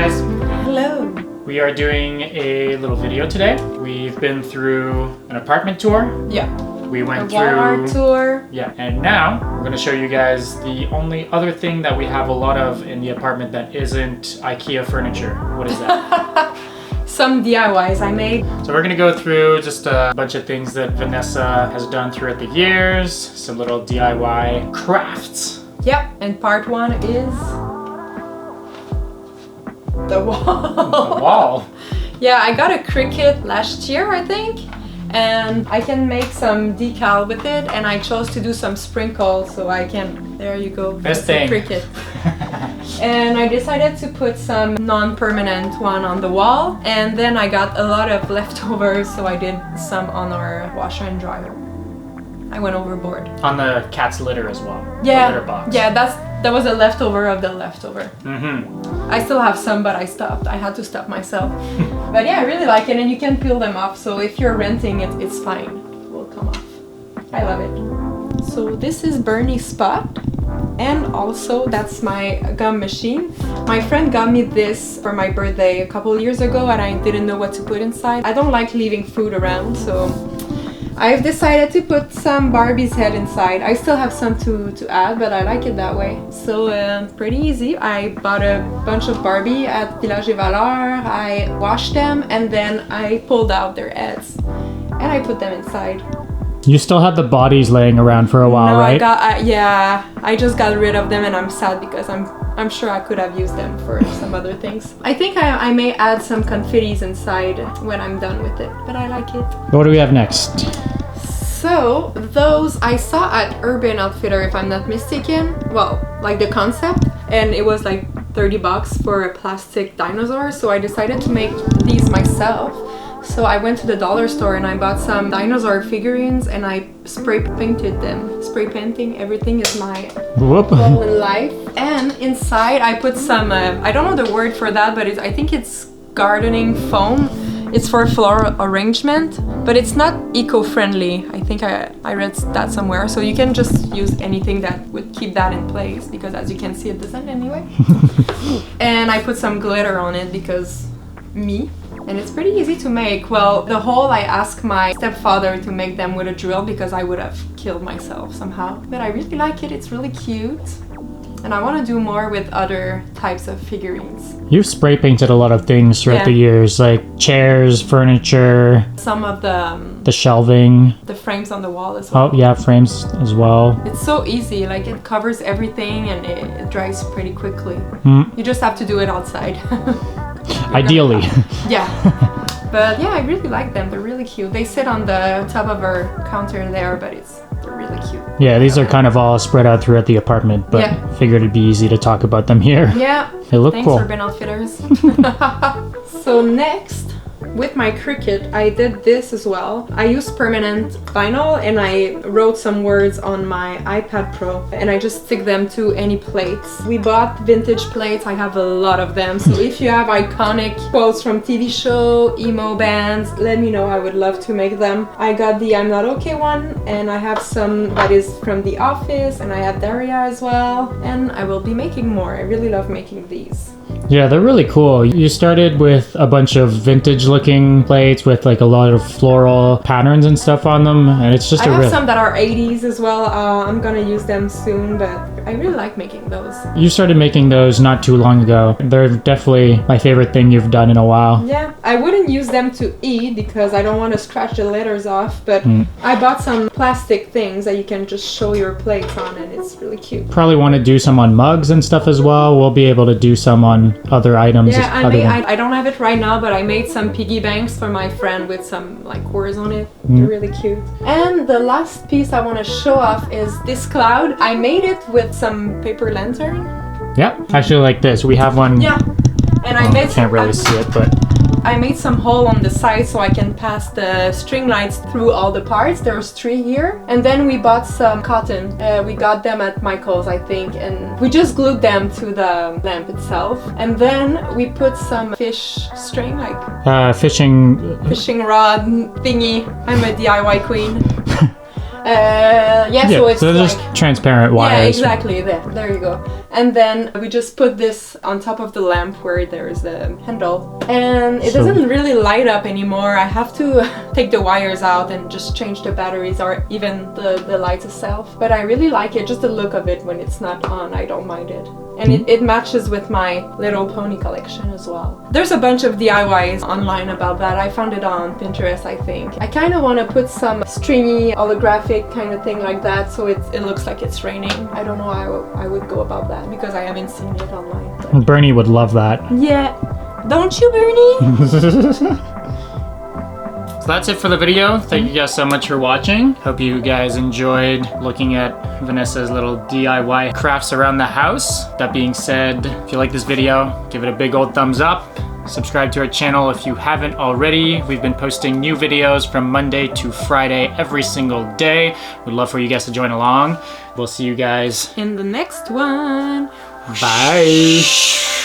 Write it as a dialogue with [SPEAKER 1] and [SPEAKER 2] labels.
[SPEAKER 1] guys.
[SPEAKER 2] Hello.
[SPEAKER 1] We are doing a little video today. We've been through an apartment tour.
[SPEAKER 2] Yeah.
[SPEAKER 1] We went
[SPEAKER 2] through Walmart tour.
[SPEAKER 1] Yeah, and now we're going to show you guys the only other thing that we have a lot of in the apartment that isn't IKEA furniture. What is that?
[SPEAKER 2] Some DIYs I made.
[SPEAKER 1] So we're going to go through just a bunch of things that Vanessa has done throughout the years, some little DIY crafts.
[SPEAKER 2] Yep, and part one is the wall.
[SPEAKER 1] The wall.
[SPEAKER 2] Yeah, I got a Cricut last year, I think. And I can make some decal with it, and I chose to do some sprinkles so I can, there you go,
[SPEAKER 1] Best thing.
[SPEAKER 2] Cricut. And I decided to put some non-permanent one on the wall, and then I got a lot of leftovers, so I did some on our washer and dryer. I went overboard.
[SPEAKER 1] On the cat's litter as well.
[SPEAKER 2] Yeah,
[SPEAKER 1] the litter box.
[SPEAKER 2] yeah, that was a leftover of the leftover.
[SPEAKER 1] Mm-hmm.
[SPEAKER 2] I still have some, but I stopped. I had to stop myself. But yeah, I really like it, and you can peel them off. So if you're renting it, it's fine. It will come off. I love it. So this is Bernie's spot, and also that's my gum machine. My friend got me this for my birthday a couple years ago, and I didn't know what to put inside. I don't like leaving food around, so I've decided to put some Barbie's head inside. I still have some to add, but I like it that way. So pretty easy. I bought a bunch of Barbie at Village des Valeurs. I washed them, and then I pulled out their heads and I put them inside.
[SPEAKER 1] You still had the bodies laying around for a while,
[SPEAKER 2] no,
[SPEAKER 1] right?
[SPEAKER 2] I just got rid of them, and I'm sad because I'm sure I could have used them for some other things. I think I may add some confettis inside when I'm done with it, but I like it.
[SPEAKER 1] What do we have next?
[SPEAKER 2] So those I saw at Urban Outfitter, if I'm not mistaken. Well, like the concept, and it was like $30 for a plastic dinosaur. So I decided to make these myself. So I went to the dollar store and I bought some dinosaur figurines, and I spray painted them. Spray painting everything is my goal in life. And inside I put some, I don't know the word for that, but I think it's gardening foam. It's for floral arrangement, but it's not eco-friendly. I think I read that somewhere. So you can just use anything that would keep that in place, because as you can see, it doesn't anyway. And I put some glitter on it because me. And it's pretty easy to make. Well, the hole, I asked my stepfather to make them with a drill because I would have killed myself somehow. But I really like it. It's really cute. And I want to do more with other types of figurines.
[SPEAKER 1] You've spray painted a lot of things throughout the years, like chairs, furniture.
[SPEAKER 2] Some of
[SPEAKER 1] the shelving.
[SPEAKER 2] The frames on the wall as well.
[SPEAKER 1] Oh yeah, frames as well.
[SPEAKER 2] It's so easy, like it covers everything, and it dries pretty quickly. You just have to do it outside.
[SPEAKER 1] Ideally.
[SPEAKER 2] Yeah. But yeah, I really like them. They're really cute. They sit on the top of our counter there, but they're really cute.
[SPEAKER 1] Yeah, these are kind of all spread out throughout the apartment, but figured it'd be easy to talk about them here.
[SPEAKER 2] Yeah.
[SPEAKER 1] They look cool.
[SPEAKER 2] Thanks, Urban Outfitters. So next, with my Cricut, I did this as well. I used permanent vinyl, and I wrote some words on my iPad Pro, and I just stick them to any plates. We bought vintage plates. I have a lot of them. So if you have iconic quotes from TV show, emo bands, let me know. I would love to make them. I got the I'm Not Okay one, and I have some that is from The Office, and I have Daria as well. And I will be making more. I really love making these.
[SPEAKER 1] Yeah, they're really cool. You started with a bunch of vintage looking plates with like a lot of floral patterns and stuff on them, and it's just
[SPEAKER 2] I have some that are 80s as well. I'm gonna use them soon, but I really like making those.
[SPEAKER 1] You started making those not too long ago. They're definitely my favorite thing you've done in a while.
[SPEAKER 2] Yeah, I wouldn't use them to eat because I don't want to scratch the letters off, but I bought some plastic things that you can just show your plates on, and it's really cute.
[SPEAKER 1] Probably want to do some on mugs and stuff as well. We'll be able to do some on other items.
[SPEAKER 2] Yeah, I don't have it right now, but I made some piggy banks for my friend with some like words on it. They're really cute. And the last piece I want to show off is this cloud. I made it with some paper lantern.
[SPEAKER 1] Yeah, actually like this. We have one.
[SPEAKER 2] Yeah, and I made
[SPEAKER 1] can't really see it, but
[SPEAKER 2] I made some hole on the side so I can pass the string lights through all the parts. There's 3 here. And then we bought some cotton. We got them at Michael's, I think, and we just glued them to the lamp itself. And then we put some fish string, like
[SPEAKER 1] fishing
[SPEAKER 2] rod thingy. I'm a DIY queen. So it's
[SPEAKER 1] so they're
[SPEAKER 2] like,
[SPEAKER 1] just transparent wires.
[SPEAKER 2] yeah, exactly. There you go. And then we just put this on top of the lamp where there is the handle, and it doesn't really light up anymore. I have to take the wires out and just change the batteries or even the lights itself. But I really like it, just the look of it when it's not on. I don't mind it. And it matches with my Little Pony collection as well. There's a bunch of DIYs online about that. I found it on Pinterest, I think. I kind of want to put some stringy holographic kind of thing like that so it looks like it's raining. I don't know how I would go about that because I haven't seen it online. But...
[SPEAKER 1] Bernie would love that.
[SPEAKER 2] Yeah. Don't you, Bernie?
[SPEAKER 1] So that's it for the video. Thank you guys so much for watching. Hope you guys enjoyed looking at Vanessa's little DIY crafts around the house. That being said, if you like this video, give it a big old thumbs up. Subscribe to our channel if you haven't already. We've been posting new videos from Monday to Friday every single day. We'd love for you guys to join along. We'll see you guys
[SPEAKER 2] in the next one.
[SPEAKER 1] Bye.